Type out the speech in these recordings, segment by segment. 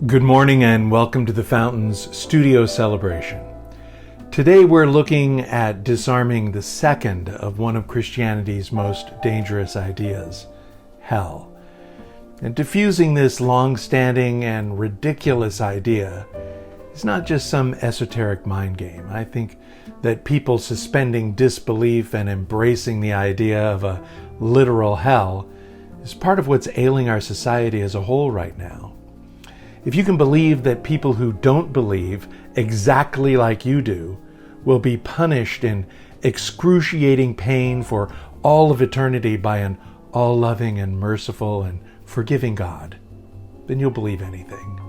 Good morning and welcome to the Fountain's studio celebration. Today we're looking at disarming the second of one of Christianity's most dangerous ideas, hell. And diffusing this long-standing and ridiculous idea is not just some esoteric mind game. I think that people suspending disbelief and embracing the idea of a literal hell is part of what's ailing our society as a whole right now. If you can believe that people who don't believe exactly like you do will be punished in excruciating pain for all of eternity by an all-loving and merciful and forgiving God, then you'll believe anything.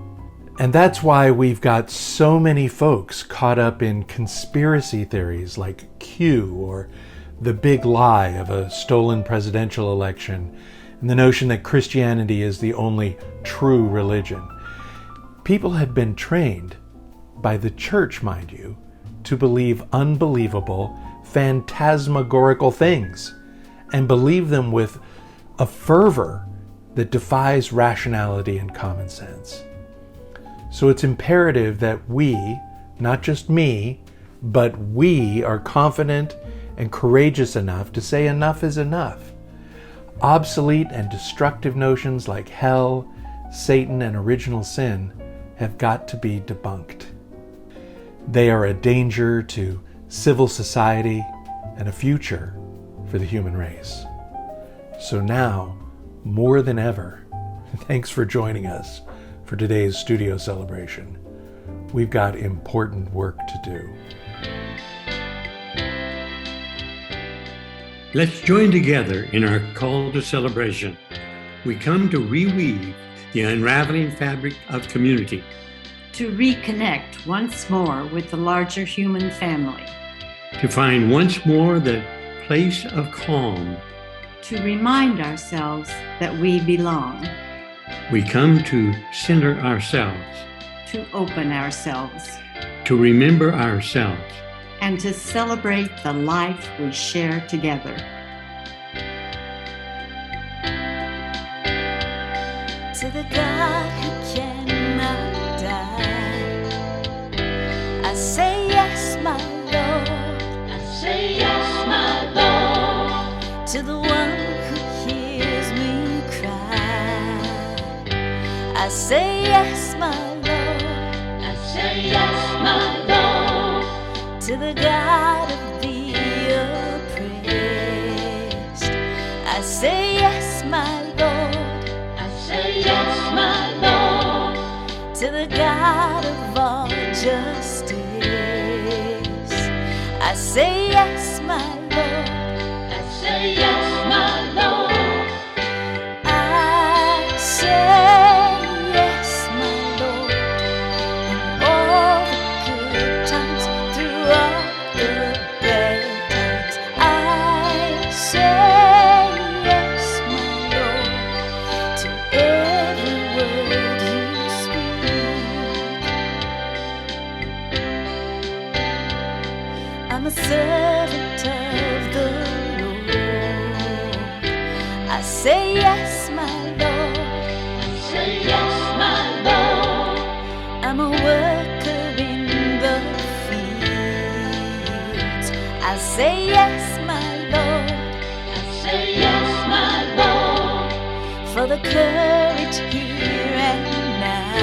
And that's why we've got so many folks caught up in conspiracy theories like Q or the big lie of a stolen presidential election and the notion that Christianity is the only true religion. People had been trained, by the church, mind you, to believe unbelievable, phantasmagorical things and believe them with a fervor that defies rationality and common sense. So it's imperative that we, not just me, but we are confident and courageous enough to say enough is enough. Obsolete and destructive notions like hell, Satan, and original sin have got to be debunked. They are a danger to civil society and a future for the human race. So now, more than ever, thanks for joining us for today's studio celebration. We've got important work to do. Let's join together in our call to celebration. We come to reweave the unraveling fabric of community, to reconnect once more with the larger human family, to find once more the place of calm, to remind ourselves that we belong, we come to center ourselves, to open ourselves, to remember ourselves, and to celebrate the life we share together. To the God who cannot die, I say yes, my Lord. I say yes, my Lord. To the one who hears me cry, I say yes, my Lord. I say yes, my Lord. To the God of the oppressed, I say yes, my Lord. Say yes, my Lord. To the God of all justice, I say yes, my Lord. I say yes, my Lord. I say yes, my Lord. In all the good times, through all the bad times, I say yes, my Lord. To every word you speak, I'm a servant of the Lord. I say yes, my Lord. I say yes, my Lord. I'm a worker in the fields. I say yes, my Lord. I say yes, my Lord. For the courage here and now,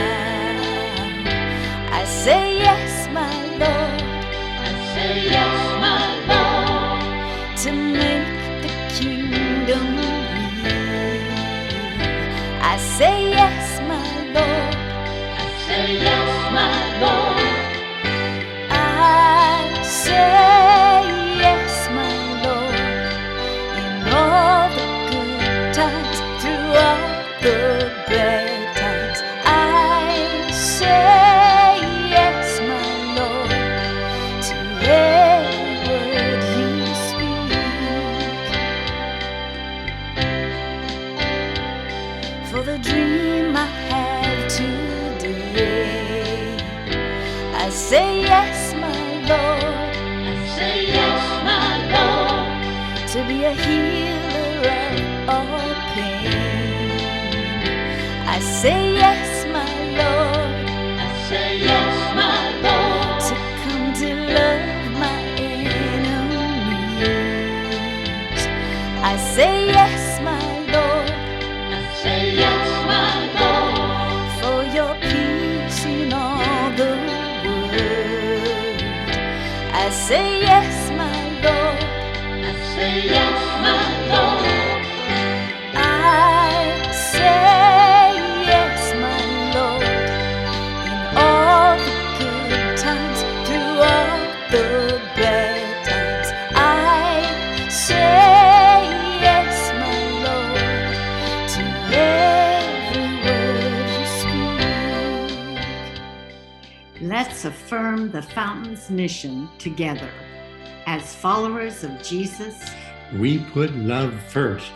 I say yes, my Lord. I say yes, my Lord. To make the kingdom real, I say yes, my Lord. I say yes, my Lord. I say yes, my Lord. In all the good times, through all the bad times, I say yes, my Lord. To every word you speak. For the dream I have today, I say yes, my Lord. I say yes, my Lord. To be a healer of all pain, I say yes, my Lord. Lord. I say yes, my Lord. I say yes, my Lord. In all the good times, through all the bad times, I say yes, my Lord, to every word you speak. Let's affirm the Fountain's mission together. As followers of Jesus, We put love first.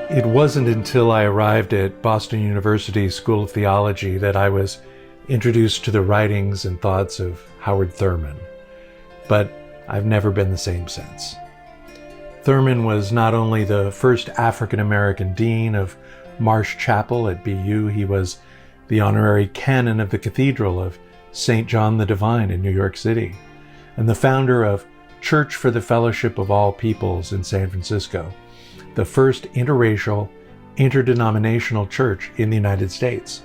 It wasn't until I arrived at Boston University School of Theology that I was introduced to the writings and thoughts of Howard Thurman, but I've never been the same since. Thurman was not only the first African-American dean of Marsh Chapel at BU, he was the honorary canon of the Cathedral of St. John the Divine in New York City, and the founder of Church for the Fellowship of All Peoples in San Francisco, the first interracial, interdenominational church in the United States.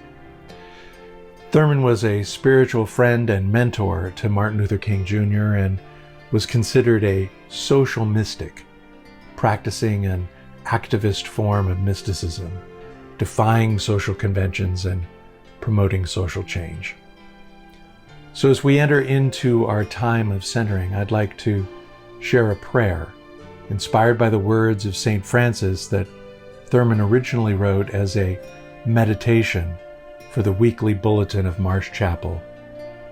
Thurman was a spiritual friend and mentor to Martin Luther King Jr. and was considered a social mystic, practicing an activist form of mysticism, defying social conventions and promoting social change. So as we enter into our time of centering, I'd like to share a prayer inspired by the words of St. Francis that Thurman originally wrote as a meditation for the weekly bulletin of Marsh Chapel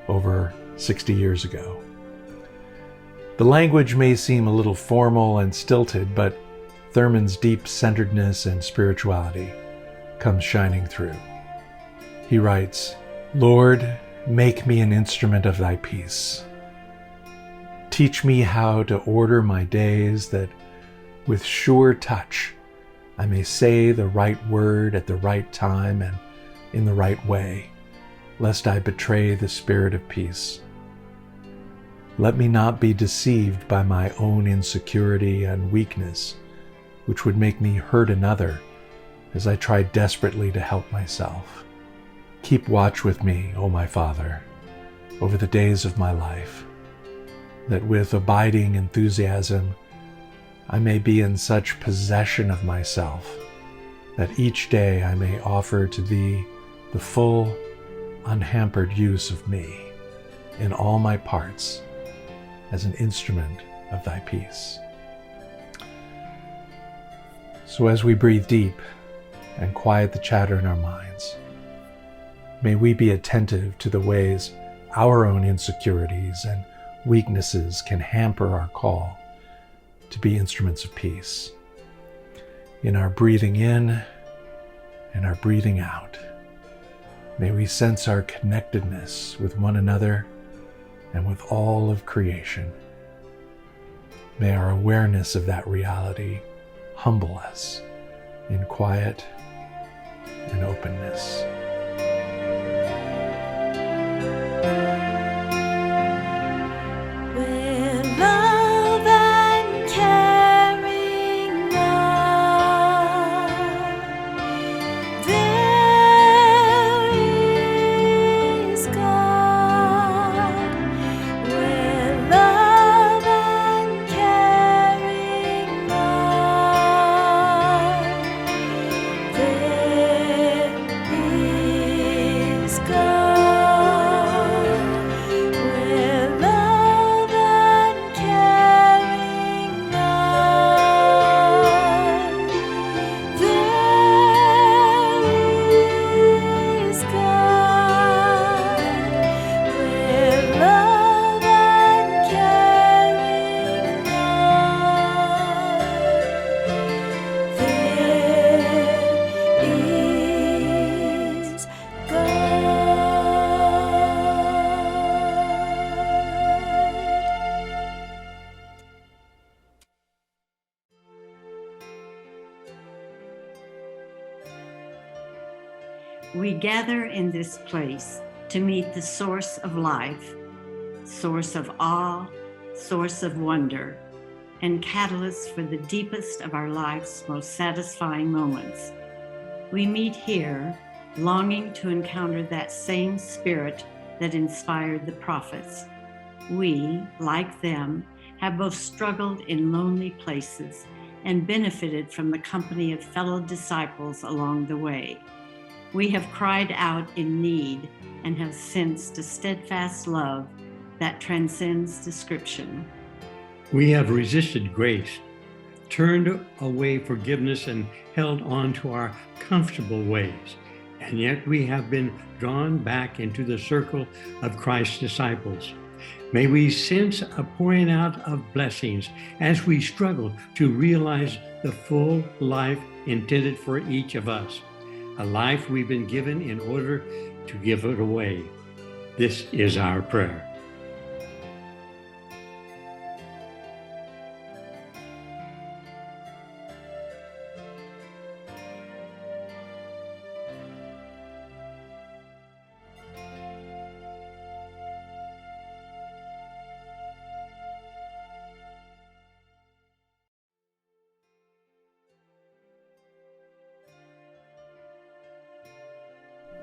over 60 years ago. The language may seem a little formal and stilted, but Thurman's deep centeredness and spirituality comes shining through. He writes, "Lord, make me an instrument of thy peace. Teach me how to order my days, that with sure touch I may say the right word at the right time and in the right way, lest I betray the spirit of peace. Let me not be deceived by my own insecurity and weakness, which would make me hurt another as I try desperately to help myself. Keep watch with me, O my Father, over the days of my life, that with abiding enthusiasm I may be in such possession of myself that each day I may offer to Thee the full, unhampered use of me in all my parts as an instrument of Thy peace." So as we breathe deep and quiet the chatter in our minds, may we be attentive to the ways our own insecurities and weaknesses can hamper our call to be instruments of peace. In our breathing in and our breathing out, may we sense our connectedness with one another and with all of creation. May our awareness of that reality humble us in quiet and openness. Where love and caring are, there is God. Where love and caring are, there is God. Where love and caring are, there is God. Where love and caring are, there is we gather in this place to meet the source of life, source of awe, source of wonder, and catalyst for the deepest of our life's most satisfying moments. We meet here, longing to encounter that same spirit that inspired the prophets. We, like them, have both struggled in lonely places and benefited from the company of fellow disciples along the way. We have cried out in need and have sensed a steadfast love that transcends description. We have resisted grace, turned away forgiveness, and held on to our comfortable ways. And yet we have been drawn back into the circle of Christ's disciples. May we sense a pouring out of blessings as we struggle to realize the full life intended for each of us, a life we've been given in order to give it away. This is our prayer.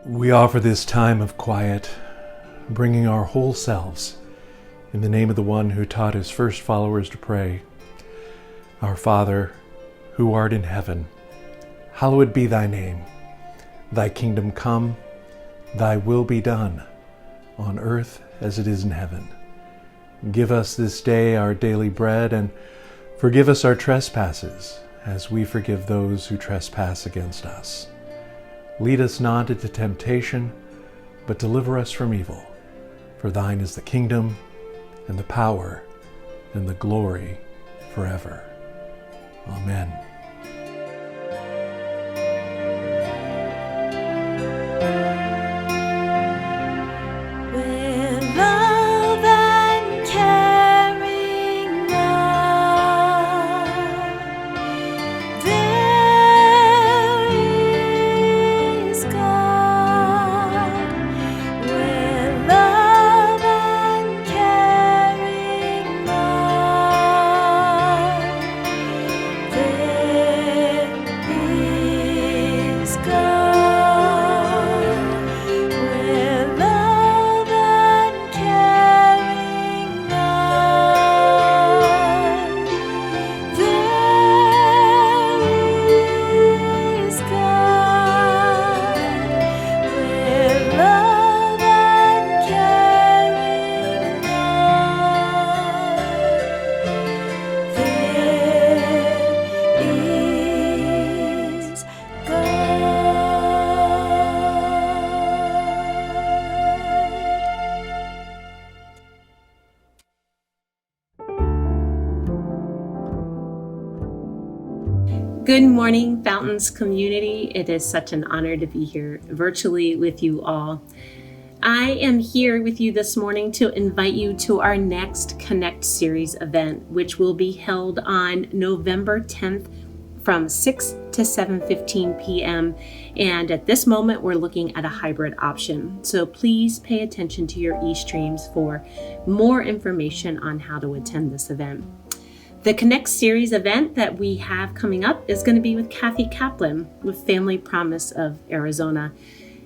We offer this time of quiet, bringing our whole selves in the name of the one who taught his first followers to pray. Our Father, who art in heaven, hallowed be thy name. Thy kingdom come, thy will be done, on earth as it is in heaven. Give us this day our daily bread, and forgive us our trespasses, as we forgive those who trespass against us. Lead us not into temptation, but deliver us from evil. For thine is the kingdom, and the power, and the glory forever. Amen. With love and caring love, there is God. With love and caring love, there is God. With love and caring love, there is God. With love and caring love, there is Good morning, Fountains community. It is such an honor to be here virtually with you all. I am here with you this morning to invite you to our next Connect Series event, which will be held on November 10th from 6 to 7:15 p.m. And at this moment, we're looking at a hybrid option. So please pay attention to your e-streams for more information on how to attend this event. The Connect Series event that we have coming up is going to be with Kathy Kaplan with Family Promise of Arizona.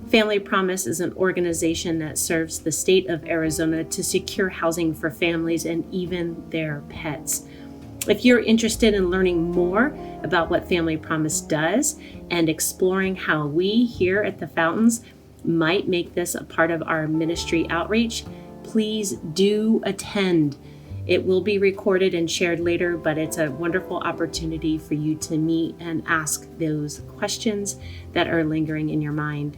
Family Promise is an organization that serves the state of Arizona to secure housing for families and even their pets. If you're interested in learning more about what Family Promise does and exploring how we here at the Fountains might make this a part of our ministry outreach, please do attend. It will be recorded and shared later, but it's a wonderful opportunity for you to meet and ask those questions that are lingering in your mind.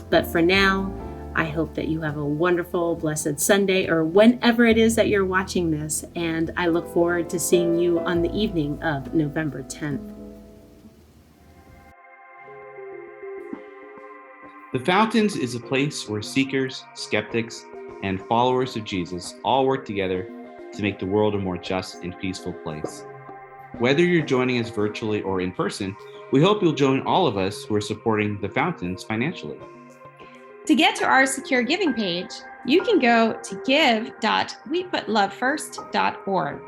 But for now, I hope that you have a wonderful, blessed Sunday or whenever it is that you're watching this, and I look forward to seeing you on the evening of November 10th. The Fountains is a place where seekers, skeptics, and followers of Jesus all work together to make the world a more just and peaceful place. Whether you're joining us virtually or in person, we hope you'll join all of us who are supporting the Fountains financially. To get to our secure giving page, you can go to give.weputlovefirst.org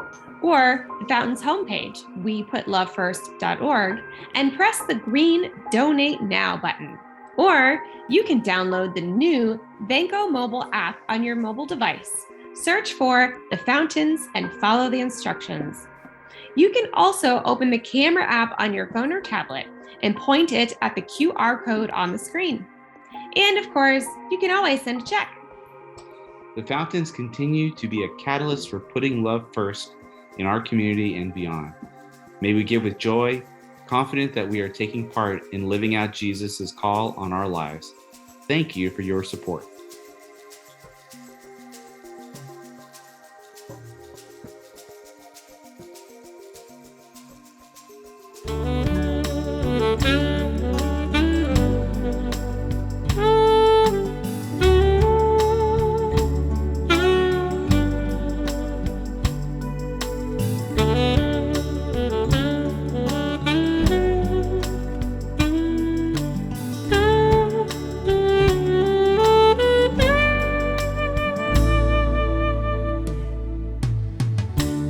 or the Fountain's homepage, weputlovefirst.org, and press the green Donate Now button. Or you can download the new Vanco mobile app on your mobile device. Search for The Fountains and follow the instructions. You can also open the camera app on your phone or tablet and point it at the QR code on the screen. And of course, you can always send a check. The Fountains continue to be a catalyst for putting love first in our community and beyond. May we give with joy, confident that we are taking part in living out Jesus' call on our lives. Thank you for your support.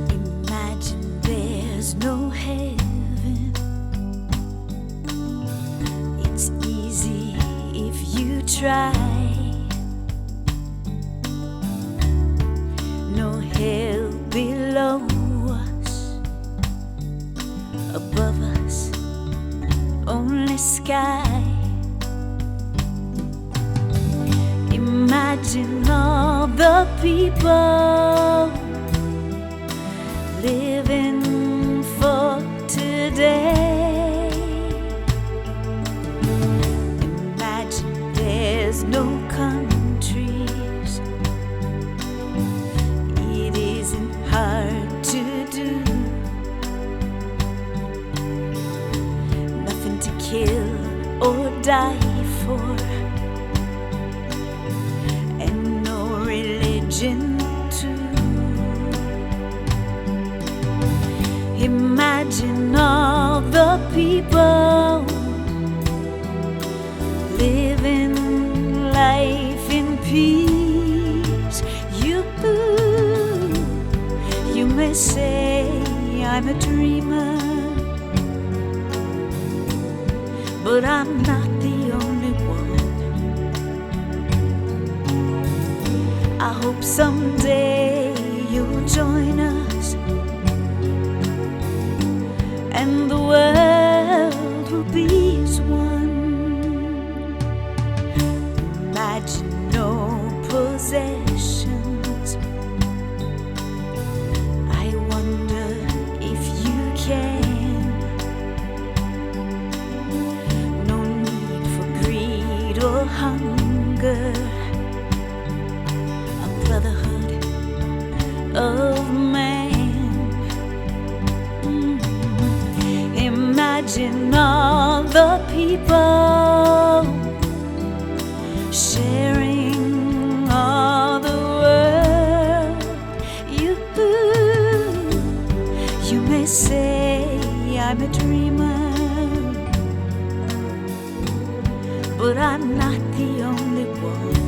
Imagine there's no heaven. It's easy if you try. No hell below us, above us, only sky. Imagine all the people living for today. Imagine there's no countries. It isn't hard to do. Nothing to kill or die for, and no religion too. Imagine all the people living life in peace. You may say I'm a dreamer, but I'm not the only one. I hope someday you'll join us, and the world will be as one. Imagine no possessions. I wonder if you can. No need for greed or hunger. A brotherhood of man. Imagine all the people sharing all the world. You may say I'm a dreamer, but I'm not the only one.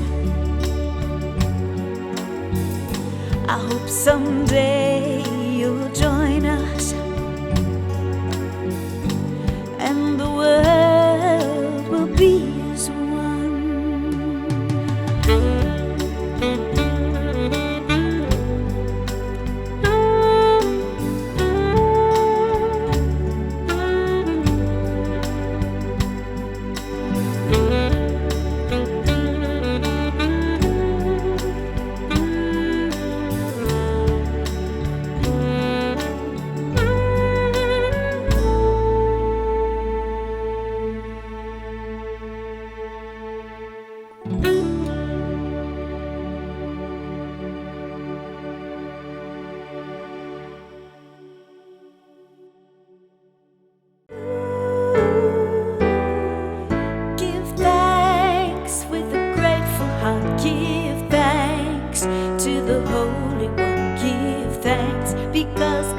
I hope someday you'll join us, and the world will be as one.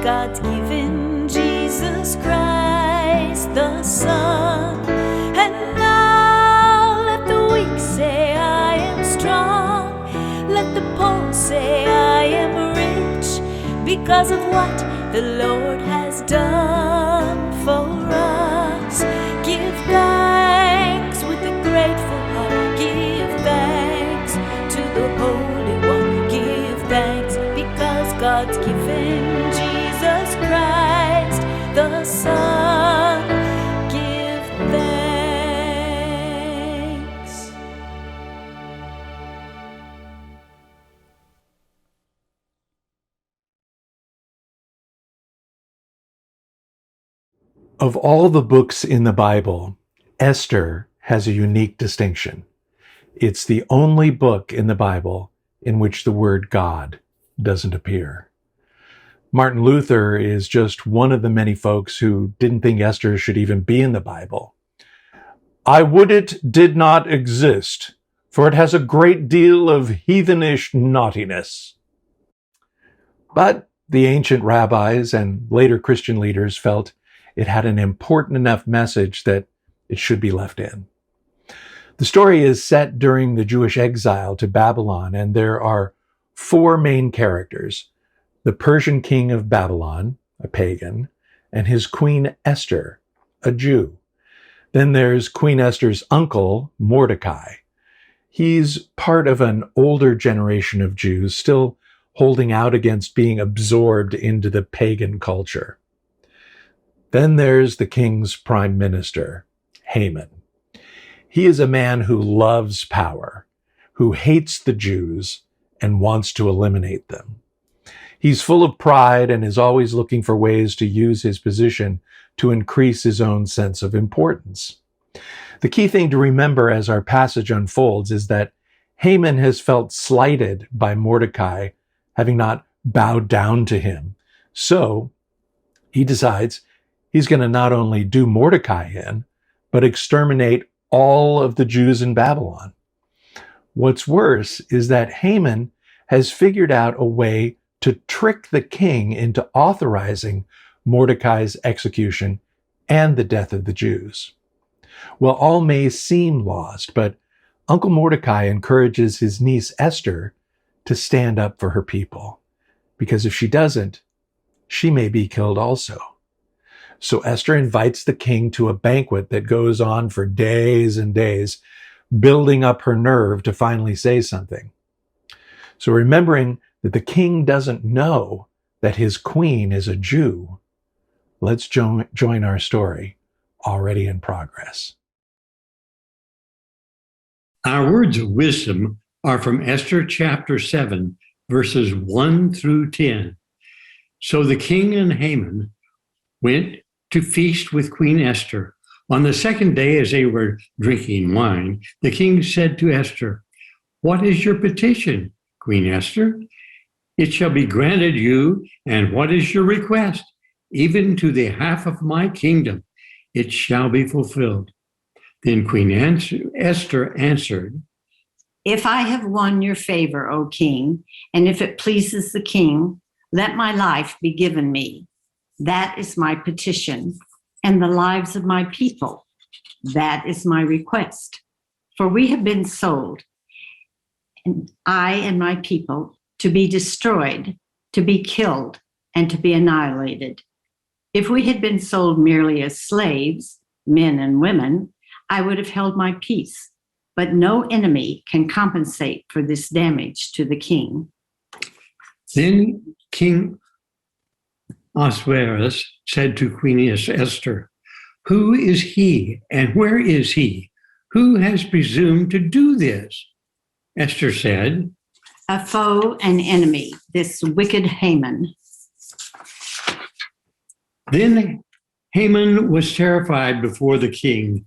God's given Jesus Christ the Son. And now let the weak say I am strong. Let the poor say I am rich because of what the Lord has done for us. Give thanks with a grateful heart. Give thanks to the Holy One. Give thanks because God's given Jesus Christ, the Son. Give thanks. Of all the books in the Bible, Esther has a unique distinction. It's the only book in the Bible in which the word God doesn't appear. Martin Luther is just one of the many folks who didn't think Esther should even be in the Bible. I would it did not exist, for it has a great deal of heathenish naughtiness. But the ancient rabbis and later Christian leaders felt it had an important enough message that it should be left in. The story is set during the Jewish exile to Babylon, and there are four main characters: the Persian king of Babylon, a pagan, and his queen Esther, a Jew. Then there's Queen Esther's uncle, Mordecai. He's part of an older generation of Jews still holding out against being absorbed into the pagan culture. Then there's the king's prime minister, Haman. He is a man who loves power, who hates the Jews and wants to eliminate them. He's full of pride and is always looking for ways to use his position to increase his own sense of importance. The key thing to remember as our passage unfolds is that Haman has felt slighted by Mordecai, having not bowed down to him. So he decides he's going to not only do Mordecai in, but exterminate all of the Jews in Babylon. What's worse is that Haman has figured out a way to trick the king into authorizing Mordecai's execution and the death of the Jews. Well, all may seem lost, but Uncle Mordecai encourages his niece Esther to stand up for her people, because if she doesn't, she may be killed also. So Esther invites the king to a banquet that goes on for days and days, building up her nerve to finally say something. So remembering that the king doesn't know that his queen is a Jew, let's join our story, already in progress. Our words of wisdom are from Esther chapter 7, verses 1 through 10. So the king and Haman went to feast with Queen Esther. On the second day, as they were drinking wine, the king said to Esther, "What is your petition, Queen Esther? It shall be granted you. And what is your request? Even to the half of my kingdom, it shall be fulfilled." Then Queen Esther answered, If I have won your favor, O king, and if it pleases the king, let my life be given me. That is my petition, and the lives of my people. That is my request. For we have been sold, and I and my people, to be destroyed, to be killed, and to be annihilated. If we had been sold merely as slaves, men and women, I would have held my peace. But no enemy can compensate for this damage to the king. Then King Ahasuerus said to Queen Esther, "Who is he and where is he? Who has presumed to do this?" Esther said, A foe and enemy, this wicked Haman. Then Haman was terrified before the king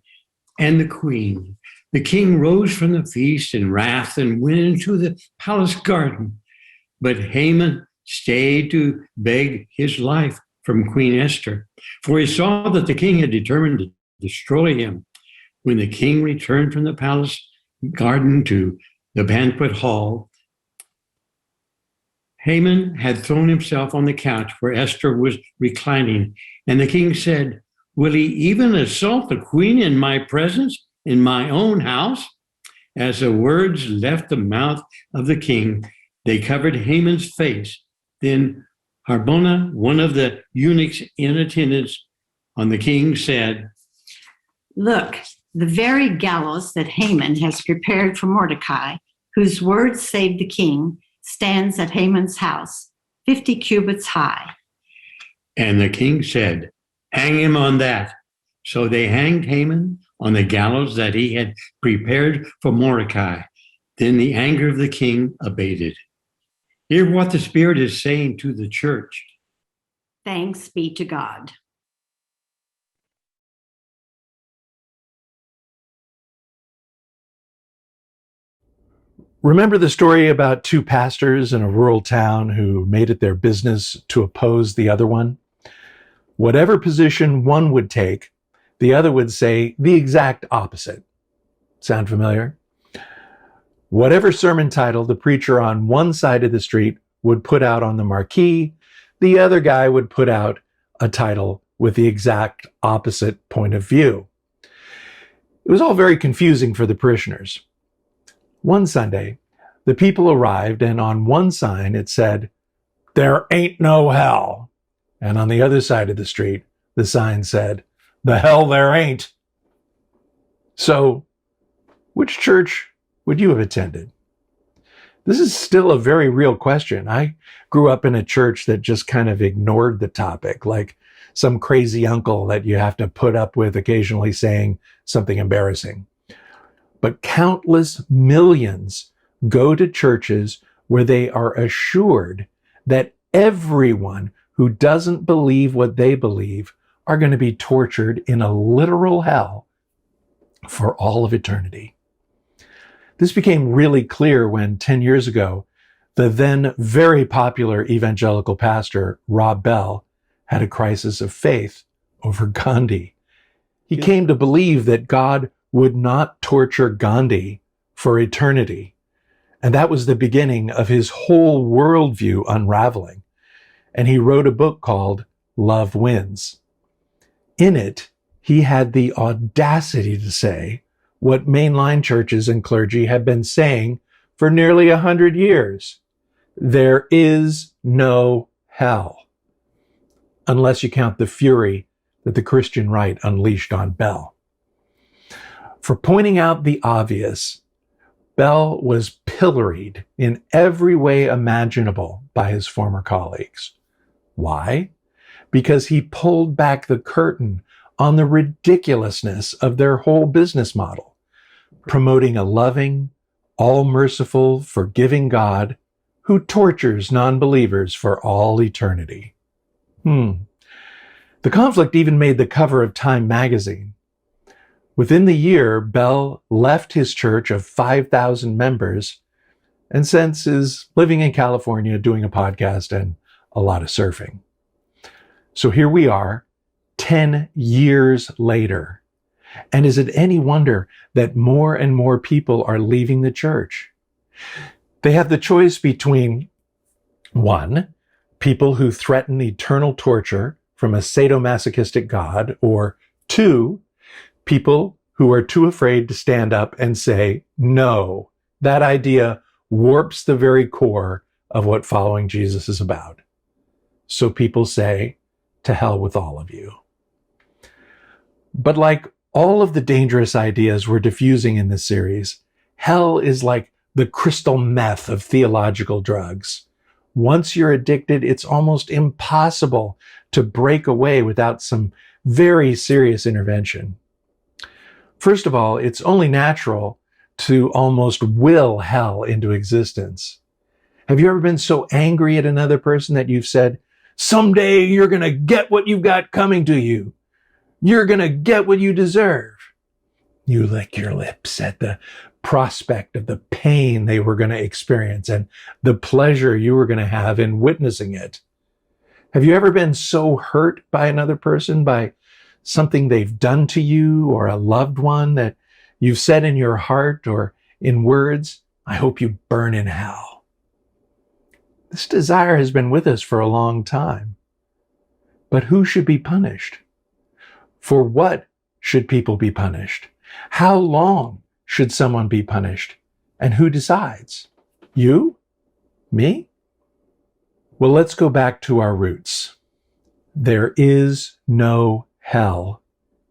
and the queen. The king rose from the feast in wrath and went into the palace garden. But Haman stayed to beg his life from Queen Esther, for he saw that the king had determined to destroy him. When the king returned from the palace garden to the banquet hall, Haman had thrown himself on the couch where Esther was reclining, and the king said, "Will he even assault the queen in my presence, in my own house?" As the words left the mouth of the king, they covered Haman's face. Then Harbona, one of the eunuchs in attendance on the king, said, Look, the very gallows that Haman has prepared for Mordecai, whose words saved the king, stands at Haman's house, 50 cubits high. And the king said, hang him on that. So they hanged Haman on the gallows that he had prepared for Mordecai. Then the anger of the king abated. Hear what the Spirit is saying to the church. Thanks be to God. Remember the story about two pastors in a rural town who made it their business to oppose the other one? Whatever position one would take, the other would say the exact opposite. Sound familiar? Whatever sermon title the preacher on one side of the street would put out on the marquee, the other guy would put out a title with the exact opposite point of view. It was all very confusing for the parishioners. One Sunday, the people arrived, and on one sign it said, "There ain't no hell." And on the other side of the street, the sign said, "The hell there ain't." So, which church would you have attended? This is still a very real question. I grew up in a church that just kind of ignored the topic, like some crazy uncle that you have to put up with occasionally saying something embarrassing. But countless millions go to churches where they are assured that everyone who doesn't believe what they believe are going to be tortured in a literal hell for all of eternity. This became really clear when 10 years ago, the then very popular evangelical pastor, Rob Bell, had a crisis of faith over Gandhi. He came to believe that God would not torture Gandhi for eternity. And that was the beginning of his whole worldview unraveling. And he wrote a book called Love Wins. In it, he had the audacity to say what mainline churches and clergy have been saying for nearly 100 years. There is no hell, unless you count the fury that the Christian right unleashed on Bell. For pointing out the obvious, Bell was pilloried in every way imaginable by his former colleagues. Why? Because he pulled back the curtain on the ridiculousness of their whole business model, promoting a loving, all-merciful, forgiving God who tortures non-believers for all eternity. The conflict even made the cover of Time magazine. Within the year, Bell left his church of 5,000 members and since is living in California doing a podcast and a lot of surfing. So here we are, 10 years later. And is it any wonder that more and more people are leaving the church? They have the choice between, 1, people who threaten eternal torture from a sadomasochistic God, or 2, people who are too afraid to stand up and say, no, that idea warps the very core of what following Jesus is about. So people say, to hell with all of you. But like all of the dangerous ideas we're diffusing in this series, hell is like the crystal meth of theological drugs. Once you're addicted, it's almost impossible to break away without some very serious intervention. First of all, it's only natural to almost will hell into existence. Have you ever been so angry at another person that you've said, someday you're going to get what you've got coming to you. You're going to get what you deserve. You lick your lips at the prospect of the pain they were going to experience and the pleasure you were going to have in witnessing it. Have you ever been so hurt by another person, by something they've done to you or a loved one, that you've said in your heart or in words, I hope you burn in hell? This desire has been with us for a long time. But who should be punished? For what should people be punished? How long should someone be punished? And who decides? You? Me? Well, let's go back to our roots. There is no hell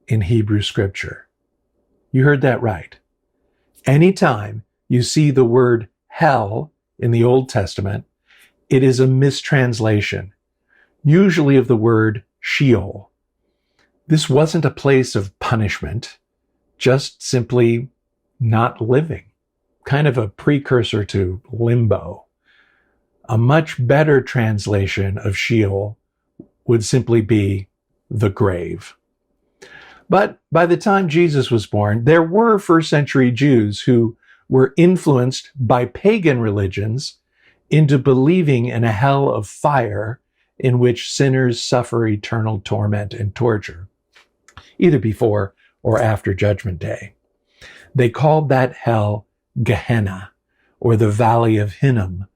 in Hebrew scripture. You heard that right. Anytime you see the word hell in the Old Testament, it is a mistranslation, usually of the word Sheol. This wasn't a place of punishment, just simply not living, kind of a precursor to limbo. A much better translation of Sheol would simply be the grave. But by the time Jesus was born, there were first century Jews who were influenced by pagan religions into believing in a hell of fire in which sinners suffer eternal torment and torture, either before or after Judgment Day. They called that hell Gehenna, or the Valley of Hinnom,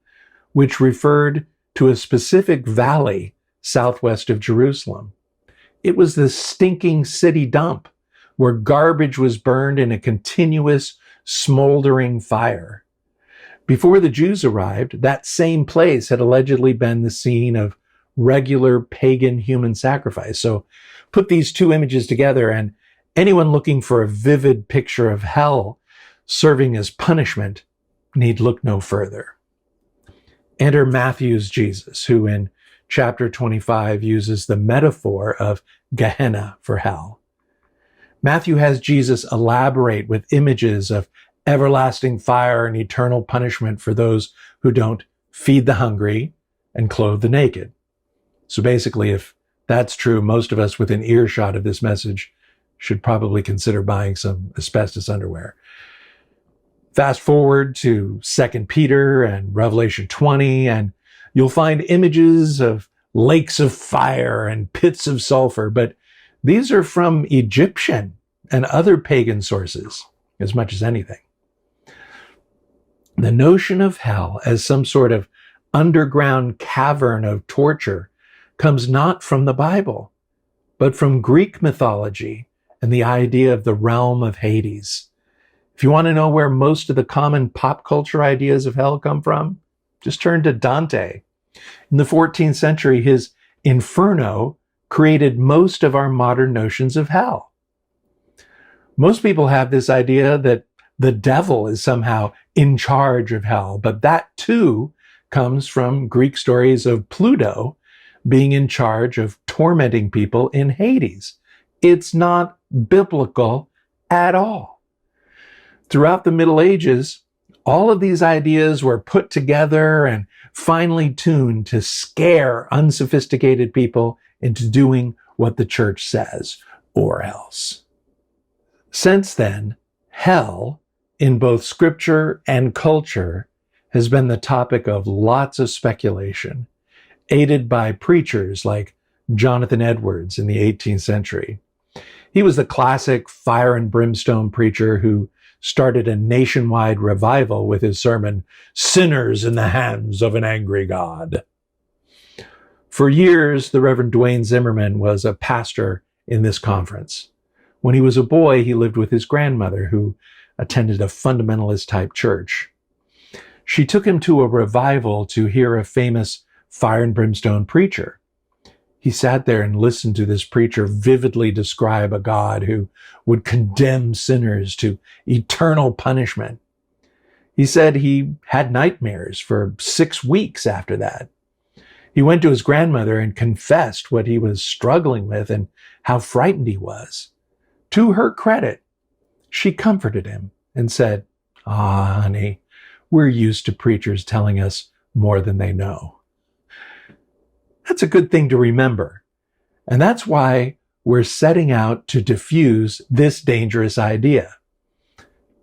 which referred to a specific valley southwest of Jerusalem. It was the stinking city dump where garbage was burned in a continuous, smoldering fire. Before the Jews arrived, that same place had allegedly been the scene of regular pagan human sacrifice. So put these two images together, and anyone looking for a vivid picture of hell serving as punishment need look no further. Enter Matthew's Jesus, who in chapter 25 uses the metaphor of Gehenna for hell. Matthew has Jesus elaborate with images of everlasting fire and eternal punishment for those who don't feed the hungry and clothe the naked. So basically, if that's true, most of us within earshot of this message should probably consider buying some asbestos underwear. Fast forward to 2 Peter and Revelation 20, and you'll find images of lakes of fire and pits of sulfur, but these are from Egyptian and other pagan sources as much as anything. The notion of hell as some sort of underground cavern of torture comes not from the Bible, but from Greek mythology and the idea of the realm of Hades. If you want to know where most of the common pop culture ideas of hell come from, just turn to Dante. In the 14th century, his Inferno created most of our modern notions of hell. Most people have this idea that the devil is somehow in charge of hell, but that too comes from Greek stories of Pluto being in charge of tormenting people in Hades. It's not biblical at all. Throughout the Middle Ages, all of these ideas were put together and finely tuned to scare unsophisticated people into doing what the church says, or else. Since then, hell, in both scripture and culture, has been the topic of lots of speculation, aided by preachers like Jonathan Edwards in the 18th century. He was the classic fire and brimstone preacher who started a nationwide revival with his sermon, Sinners in the Hands of an Angry God. For years, the Reverend Dwayne Zimmerman was a pastor in this conference. When he was a boy, he lived with his grandmother, who attended a fundamentalist-type church. She took him to a revival to hear a famous fire and brimstone preacher. He sat there and listened to this preacher vividly describe a God who would condemn sinners to eternal punishment. He said he had nightmares for 6 weeks after that. He went to his grandmother and confessed what he was struggling with and how frightened he was. To her credit, she comforted him and said, "Ah, honey, we're used to preachers telling us more than they know." That's a good thing to remember. And that's why we're setting out to diffuse this dangerous idea.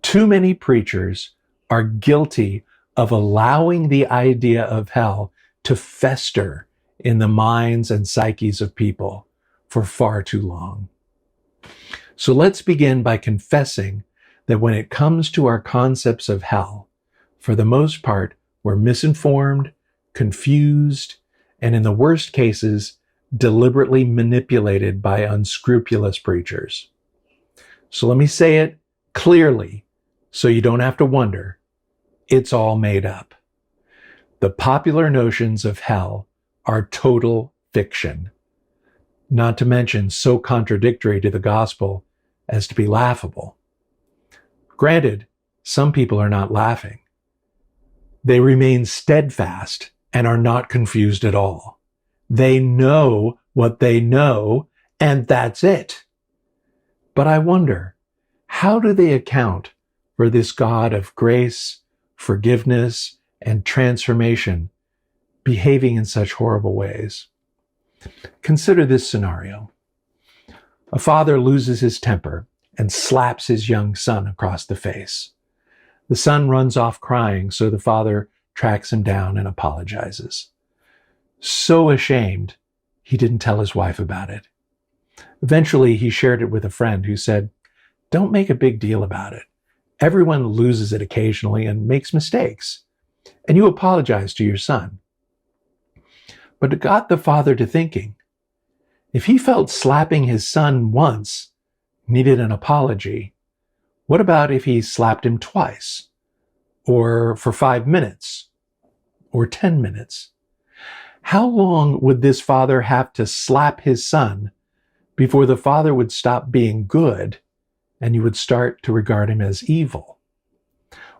Too many preachers are guilty of allowing the idea of hell to fester in the minds and psyches of people for far too long. So let's begin by confessing that when it comes to our concepts of hell, for the most part, we're misinformed, confused, and in the worst cases, deliberately manipulated by unscrupulous preachers. So let me say it clearly so you don't have to wonder. It's all made up. The popular notions of hell are total fiction, not to mention so contradictory to the gospel as to be laughable. Granted, some people are not laughing. They remain steadfast and are not confused at all. They know what they know, and that's it. But I wonder, how do they account for this God of grace, forgiveness, and transformation behaving in such horrible ways? Consider this scenario. A father loses his temper and slaps his young son across the face. The son runs off crying, so the father tracks him down and apologizes. So ashamed, he didn't tell his wife about it. Eventually, he shared it with a friend who said, "Don't make a big deal about it. Everyone loses it occasionally and makes mistakes. And you apologize to your son." But it got the father to thinking, if he felt slapping his son once needed an apology, what about if he slapped him twice, or for 5 minutes, or 10 minutes? How long would this father have to slap his son before the father would stop being good and you would start to regard him as evil?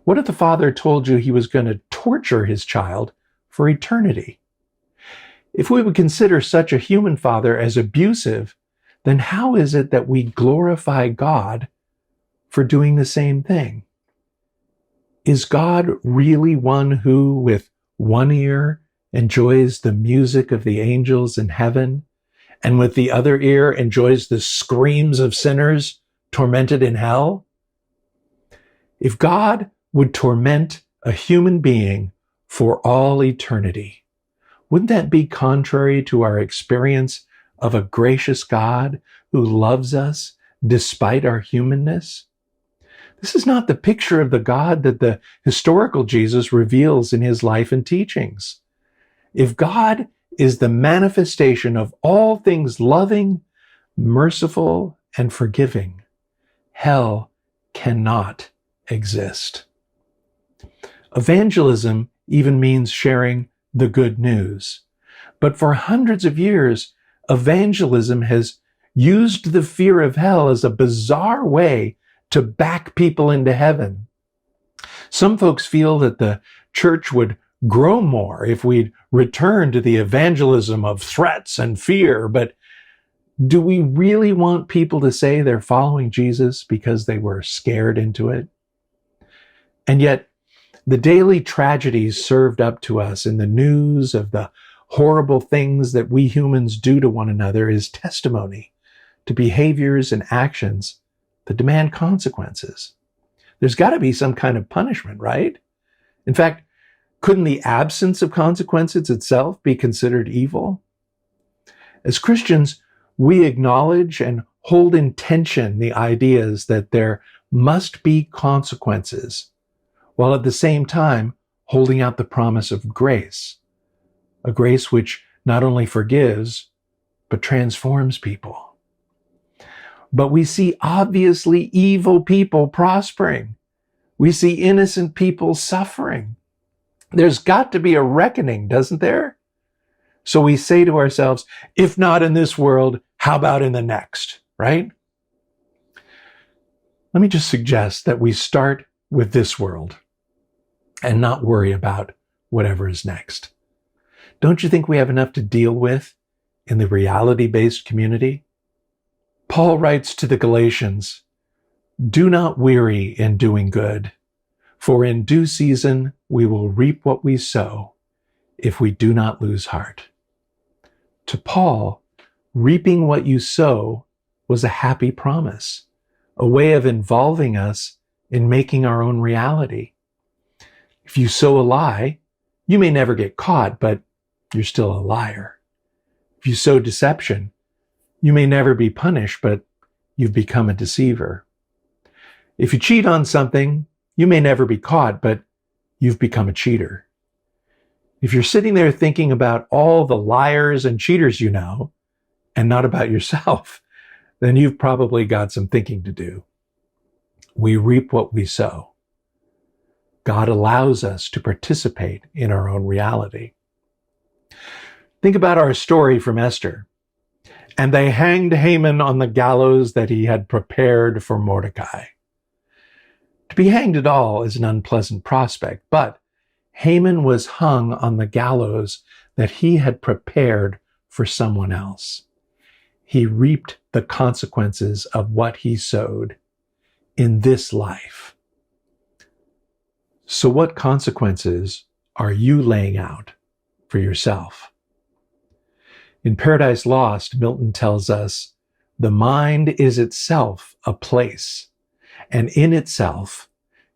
What if the father told you he was going to torture his child for eternity? If we would consider such a human father as abusive, then how is it that we glorify God for doing the same thing? Is God really one who, with one ear, enjoys the music of the angels in heaven, and with the other ear enjoys the screams of sinners tormented in hell? If God would torment a human being for all eternity, wouldn't that be contrary to our experience of a gracious God who loves us despite our humanness? This is not the picture of the God that the historical Jesus reveals in his life and teachings. If God is the manifestation of all things loving, merciful, and forgiving, hell cannot exist. Evangelism even means sharing the good news. But for hundreds of years, evangelism has used the fear of hell as a bizarre way to back people into heaven. Some folks feel that the church would grow more if we'd return to the evangelism of threats and fear. But do we really want people to say they're following Jesus because they were scared into it? And yet, the daily tragedies served up to us in the news of the horrible things that we humans do to one another is testimony to behaviors and actions that demand consequences. There's got to be some kind of punishment, right? In fact, couldn't the absence of consequences itself be considered evil? As Christians, we acknowledge and hold in tension the ideas that there must be consequences, while at the same time holding out the promise of grace, a grace which not only forgives, but transforms people. But we see obviously evil people prospering. We see innocent people suffering. There's got to be a reckoning, doesn't there? So we say to ourselves, if not in this world, how about in the next, right? Let me just suggest that we start with this world and not worry about whatever is next. Don't you think we have enough to deal with in the reality-based community? Paul writes to the Galatians, "Do not weary in doing good, for in due season we will reap what we sow if we do not lose heart." To Paul, reaping what you sow was a happy promise, a way of involving us in making our own reality. If you sow a lie, you may never get caught, but you're still a liar. If you sow deception, you may never be punished, but you've become a deceiver. If you cheat on something, you may never be caught, but you've become a cheater. If you're sitting there thinking about all the liars and cheaters you know, and not about yourself, then you've probably got some thinking to do. We reap what we sow. God allows us to participate in our own reality. Think about our story from Esther. And they hanged Haman on the gallows that he had prepared for Mordecai. To be hanged at all is an unpleasant prospect, but Haman was hung on the gallows that he had prepared for someone else. He reaped the consequences of what he sowed in this life. So what consequences are you laying out for yourself? In Paradise Lost, Milton tells us, the mind is itself a place, and in itself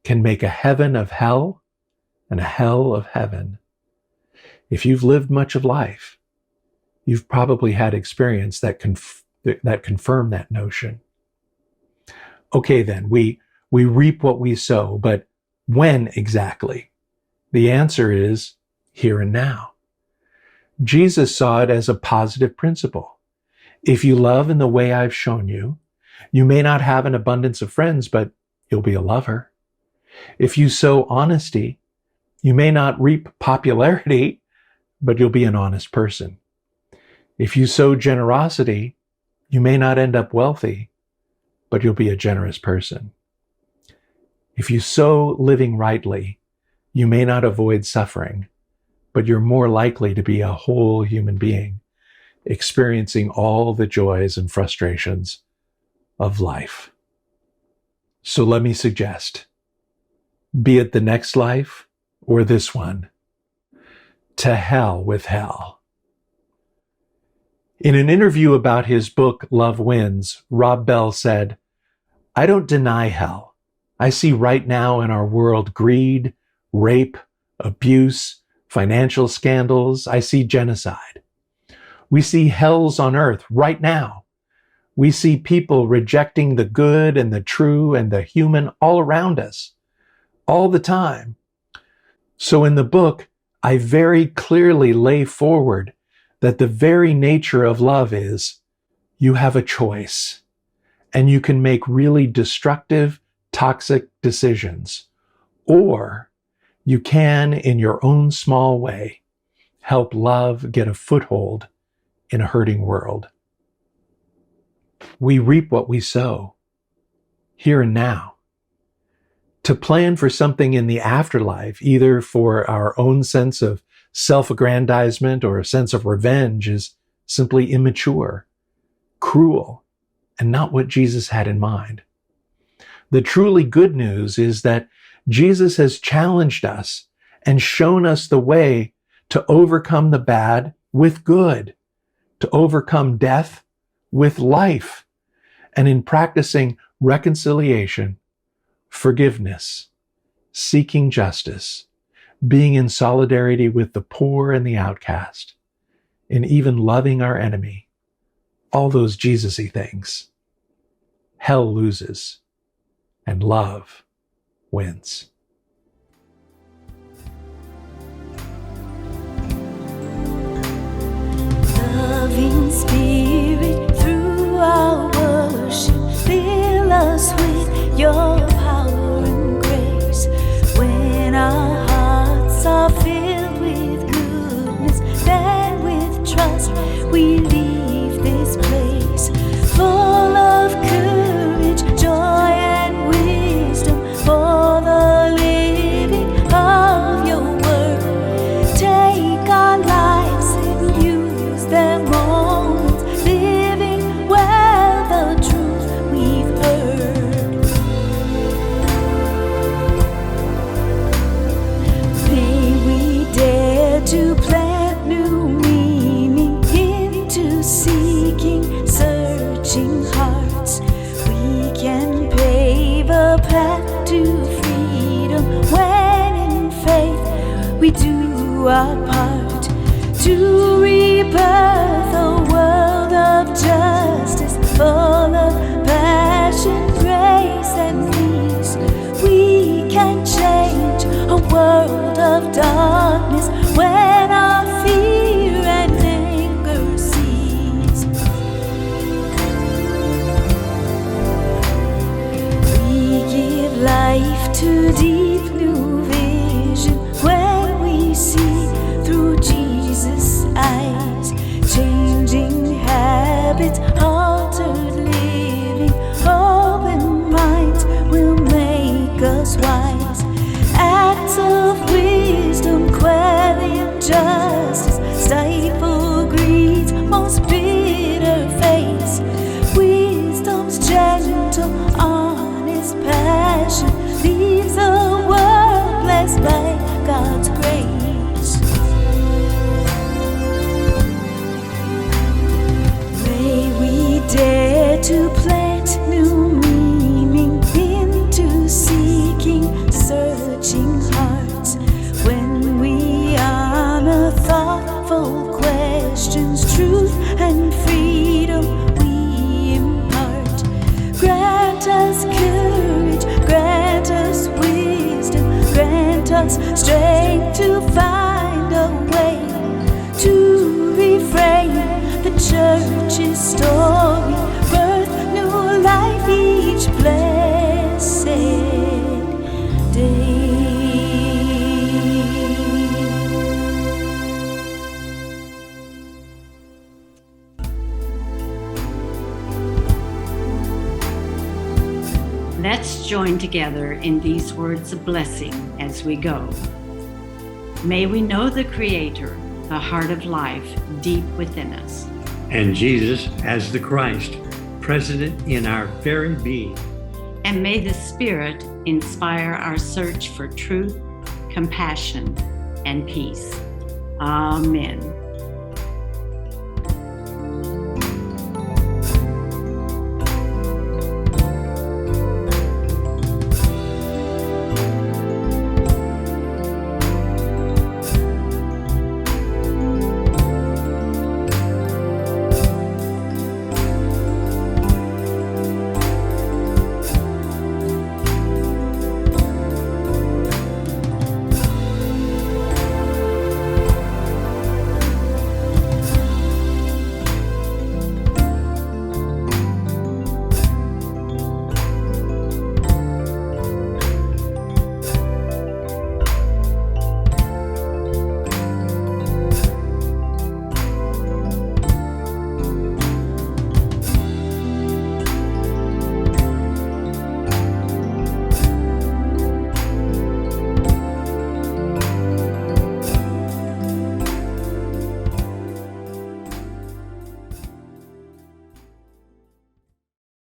can make a heaven of hell and a hell of heaven. If you've lived much of life, you've probably had experience that confirm that notion. Okay, then, we reap what we sow, but when exactly? The answer is here and now. Jesus saw it as a positive principle. If you love in the way I've shown you, you may not have an abundance of friends, but you'll be a lover. If you sow honesty, you may not reap popularity, but you'll be an honest person. If you sow generosity, you may not end up wealthy, but you'll be a generous person. If you sow living rightly, you may not avoid suffering, but you're more likely to be a whole human being, experiencing all the joys and frustrations of life. So let me suggest, be it the next life or this one, to hell with hell. In an interview about his book, Love Wins, Rob Bell said, "I don't deny hell. I see right now in our world greed, rape, abuse, financial scandals. I see genocide. We see hells on earth right now. We see people rejecting the good and the true and the human all around us, all the time. So in the book, I very clearly lay forward that the very nature of love is you have a choice, and you can make really destructive, toxic decisions, or you can, in your own small way, help love get a foothold in a hurting world. We reap what we sow, here and now. To plan for something in the afterlife, either for our own sense of self-aggrandizement or a sense of revenge, is simply immature, cruel, and not what Jesus had in mind. The truly good news is that Jesus has challenged us and shown us the way to overcome the bad with good, to overcome death with life, and in practicing reconciliation, forgiveness, seeking justice, being in solidarity with the poor and the outcast, and even loving our enemy, all those Jesus-y things. Hell loses, and love wins. Loving Spirit, through our worship, fill us with your power and grace. When our hearts are filled with goodness, then with trust we leave this place, full of courage, joy, and wisdom for the living of your word. Take our lives and use them moments, living well the truth we've heard. May we dare to plant new meaning into seeking, searching hearts. We can pave a path to freedom when in faith we do our part to rebirth a world of justice, full of passion, grace, and peace. We can change a world of darkness when our fear and anger cease. We give life to deep new vision when we see through Jesus' eyes. of honest passion leaves a world blessed by God's grace. May we dare to plant new meaning into seeking, searching hearts when we honor thoughtful questions, truth and freedom we impart. Grant us courage, grant us wisdom, grant us strength to find a way to reframe the church's story, birth new life each blessed day. Let's join together in these words of blessing as we go. May we know the Creator, the heart of life deep within us. And Jesus as the Christ, present in our very being. And may the Spirit inspire our search for truth, compassion, and peace. Amen.